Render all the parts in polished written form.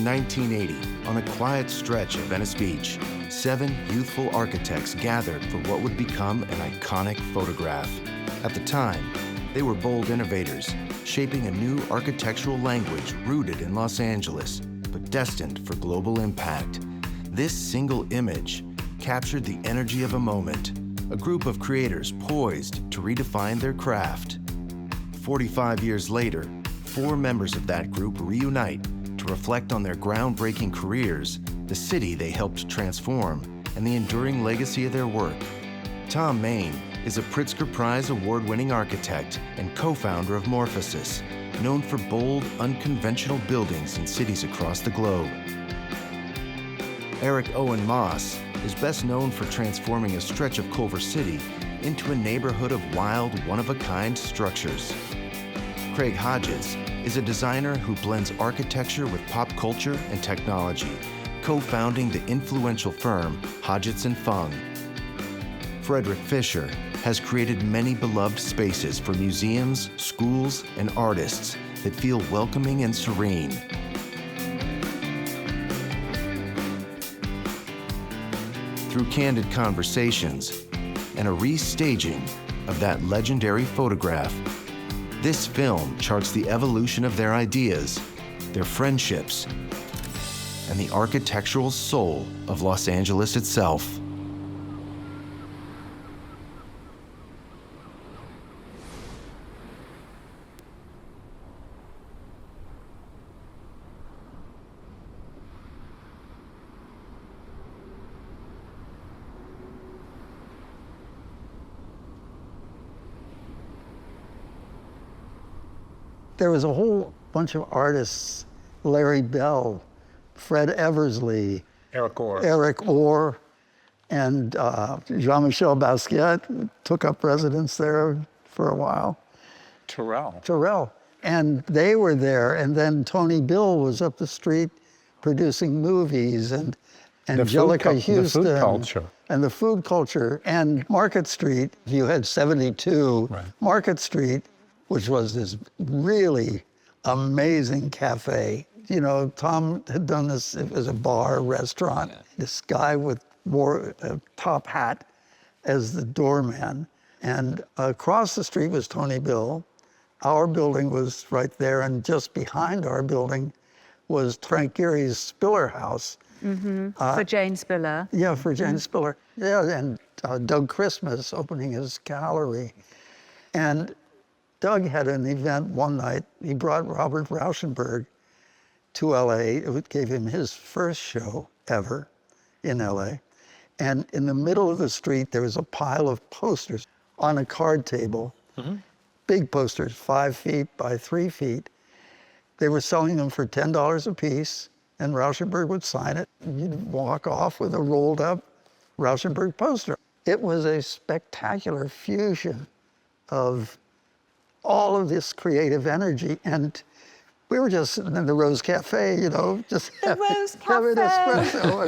1980, on a quiet stretch of Venice Beach, 7 youthful architects gathered for what would become an iconic photograph. At the time, they were bold innovators, shaping a new architectural language rooted in Los Angeles, but destined for global impact. This single image captured the energy of a moment, a group of creators poised to redefine their craft. 45 years later, 4 members of that group reunite to reflect on their groundbreaking careers, the city they helped transform, and the enduring legacy of their work. Tom Main is a Pritzker Prize award-winning architect and co-founder of Morphosis, known for bold, unconventional buildings in cities across the globe. Eric Owen Moss is best known for transforming a stretch of Culver City into a neighborhood of wild, one-of-a-kind structures. Craig Hodges is a designer who blends architecture with pop culture and technology, co-founding the influential firm Hodgetts & Fung. Frederick Fisher has created many beloved spaces for museums, schools, and artists that feel welcoming and serene. Through candid conversations and a restaging of that legendary photograph, this film charts the evolution of their ideas, their friendships, and the architectural soul of Los Angeles itself. There was a whole bunch of artists, Larry Bell, Fred Eversley, Eric Orr, and Jean-Michel Basquiat took up residence there for a while. Terrell. And they were there, and then Tony Bill was up the street producing movies, and Angelica Houston. The food culture. And the food culture. And Market Street, you had 72. Right. Market Street, which was this really amazing cafe. You know, Tom had done this, it was a bar, restaurant. Yeah. This guy wore a top hat as the doorman. And across the street was Tony Bill. Our building was right there, and just behind our building was Frank Gehry's Spiller House. Mm-hmm. For Jane Spiller. Yeah, for Jane Spiller. Yeah, and Doug Christmas opening his gallery. And Doug had an event one night. He brought Robert Rauschenberg to LA. It gave him his first show ever in LA. And in the middle of the street, there was a pile of posters on a card table. Mm-hmm. Big posters, 5 feet by 3 feet. They were selling them for $10 a piece, and Rauschenberg would sign it. You'd walk off with a rolled up Rauschenberg poster. It was a spectacular fusion of all of this creative energy, and we were just sitting in the Rose Cafe, you know, just having espresso.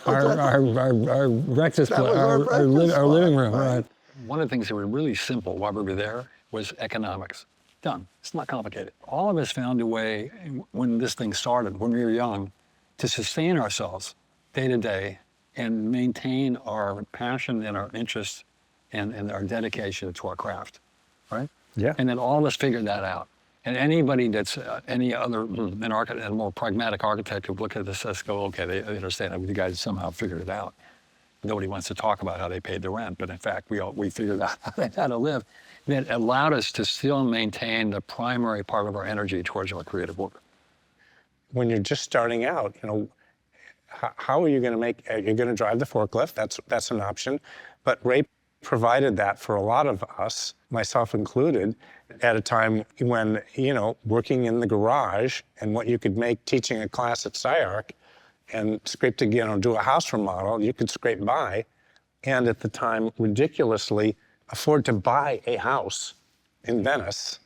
I mean, our breakfast, our living room, right? One of the things that were really simple while we were there was economics. Done. It's not complicated. All of us found a way, when this thing started, when we were young, to sustain ourselves day to day and maintain our passion and our interest and our dedication to our craft, right? Yeah. And then all of us figured that out. And anybody that's any other an architect, a more pragmatic architect who look at this and go, okay, they understand that you guys somehow figured it out. Nobody wants to talk about how they paid the rent, but in fact, we figured out how to live. That allowed us to still maintain the primary part of our energy towards our creative work. When you're just starting out, you know, how are you going to make? You're going to drive the forklift. That's an option, but Ray provided that for a lot of us, myself included, at a time when, you know, working in the garage and what you could make teaching a class at SciArc and do a house remodel, you could scrape by, and at the time, ridiculously, afford to buy a house in Venice.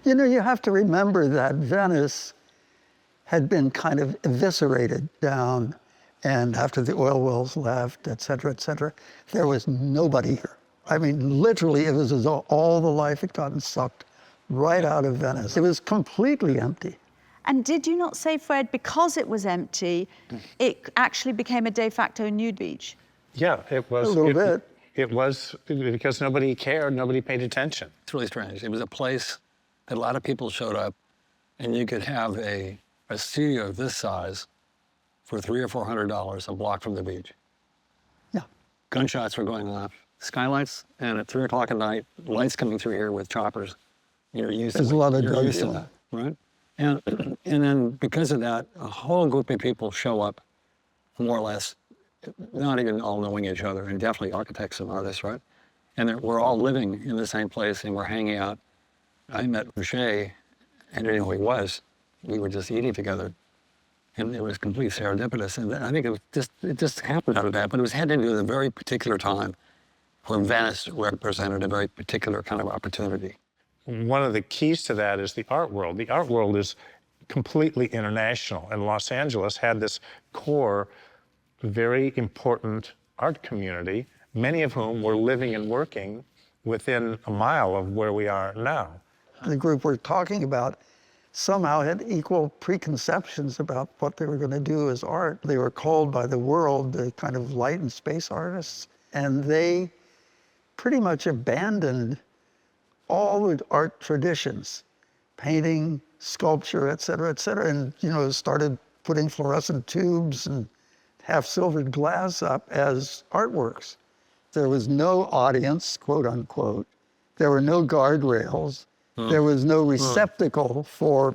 You know, you have to remember that Venice had been kind of eviscerated down, and after the oil wells left, et cetera, there was nobody here. I mean, literally, it was as though all the life had gotten sucked right out of Venice. It was completely empty. And did you not say, Fred, because it was empty, it actually became a de facto nude beach? Yeah, it was. A little bit. It was because nobody cared, nobody paid attention. It's really strange. It was a place that a lot of people showed up, and you could have a studio of this size for $300 or $400 a block from the beach. Yeah. Gunshots were going off, skylights, and at 3 o'clock at night, lights coming through here with choppers. You're used to There's a lot of You're used to dogs. that, right? And then because of that, a whole group of people show up, more or less, not even all knowing each other, and definitely architects and artists, right? And we're all living in the same place, and we're hanging out. I met Boucher, and I didn't know who he was. We were just eating together, and it was complete serendipitous. And I think it just happened out of that, but it was heading into a very particular time where Venice represented a very particular kind of opportunity. One of the keys to that is the art world. The art world is completely international, and Los Angeles had this core, very important art community, many of whom were living and working within a mile of where we are now. The group we're talking about somehow had equal preconceptions about what they were going to do as art. They were called by the world the kind of light and space artists, and they pretty much abandoned all the art traditions, painting, sculpture, et cetera, and started putting fluorescent tubes and half-silvered glass up as artworks. There was no audience, quote unquote. There were no guardrails. There was no receptacle for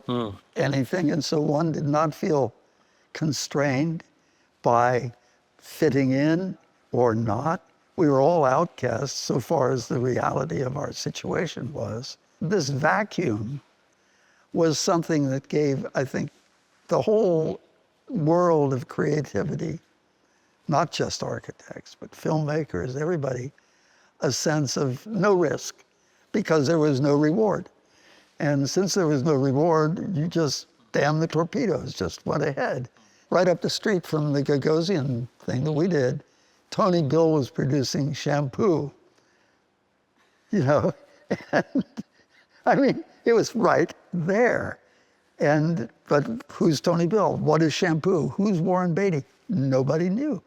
anything, and so one did not feel constrained by fitting in or not. We were all outcasts so far as the reality of our situation was. This vacuum was something that gave, I think, the whole world of creativity, not just architects, but filmmakers, everybody, a sense of no risk because there was no reward. And since there was no reward, you just damn the torpedoes, just went ahead. Right up the street from the Gagosian thing that we did, Tony Bill was producing shampoo, and I mean, it was right there. But who's Tony Bill? What is shampoo? Who's Warren Beatty? Nobody knew.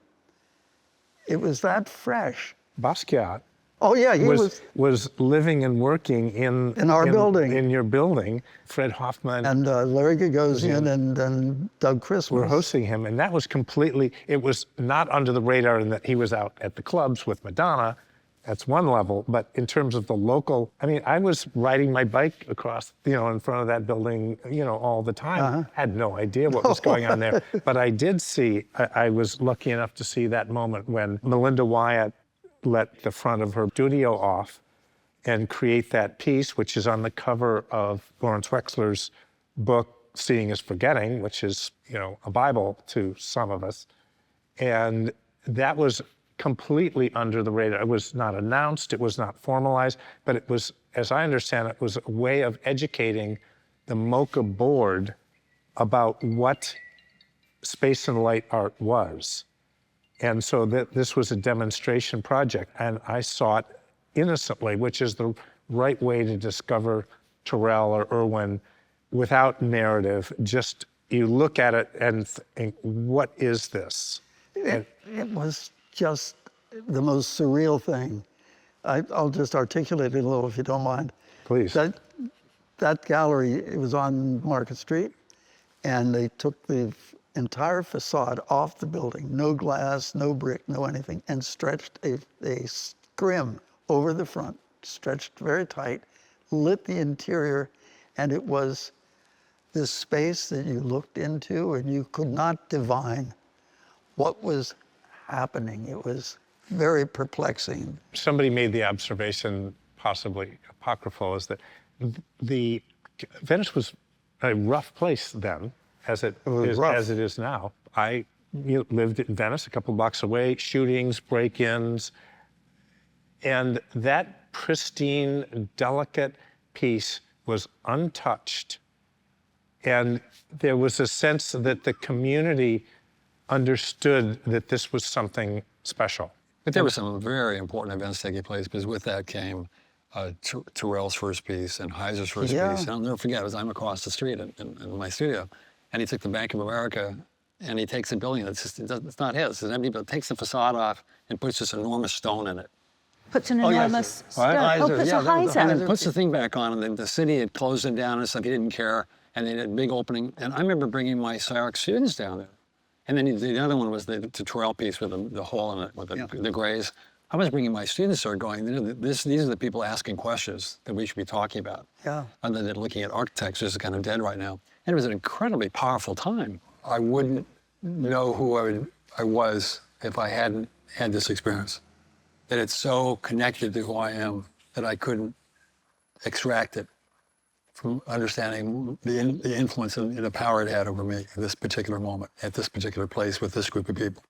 It was that fresh. Basquiat Oh yeah, he was living and working in our building. In your building. Fred Hoffman and Larry Gagosian and Doug Christmas were hosting him, and that was completely, it was not under the radar in that he was out at the clubs with Madonna. That's one level, but in terms of the local, I mean, I was riding my bike across, in front of that building, all the time. Had no idea what was going on there. But I did see, I was lucky enough to see that moment when Melinda Wyatt let the front of her studio off and create that piece, which is on the cover of Lawrence Wexler's book, Seeing is Forgetting, which is, a Bible to some of us. And that was completely under the radar. It was not announced, it was not formalized, but it was, as I understand it, was a way of educating the MoCA board about what space and light art was. And so this was a demonstration project, and I saw it innocently, which is the right way to discover Turrell or Irwin without narrative. Just you look at it and think, what is this? It was just the most surreal thing. I'll just articulate it a little if you don't mind. Please. That gallery, it was on Market Street, and they took the entire facade off the building, no glass, no brick, no anything, and stretched a scrim over the front, stretched very tight, lit the interior, and it was this space that you looked into and you could not divine what was happening. It was very perplexing. Somebody made the observation, possibly apocryphal, is that Venice was a rough place then, as it is now. I lived in Venice, a couple blocks away, shootings, break-ins, and that pristine, delicate piece was untouched. And there was a sense that the community understood that this was something special. But there were some very important events taking place, because with that came Turrell's first piece and Heiser's first piece. And I'll never forget, I'm across the street in my studio, and he took the Bank of America, and he takes a building that's just, it's not his, it's empty, but takes the facade off and puts this enormous stone in it. Puts an yes. enormous What? stone. Oh, puts a hyzer. And then puts the thing back on, and then the city had closed it down and stuff. He didn't care, and they had a big opening. And I remember bringing my SCIARC students down there. And then the other one was the tutorial piece with the hole in it, with the grays. I was bringing my students there going, you know, these are the people asking questions that we should be talking about. Yeah. Other than looking at architects, which is kind of dead right now. And it was an incredibly powerful time. I wouldn't know who I was if I hadn't had this experience. That it's so connected to who I am that I couldn't extract it from understanding the influence and the power it had over me at this particular moment, at this particular place with this group of people.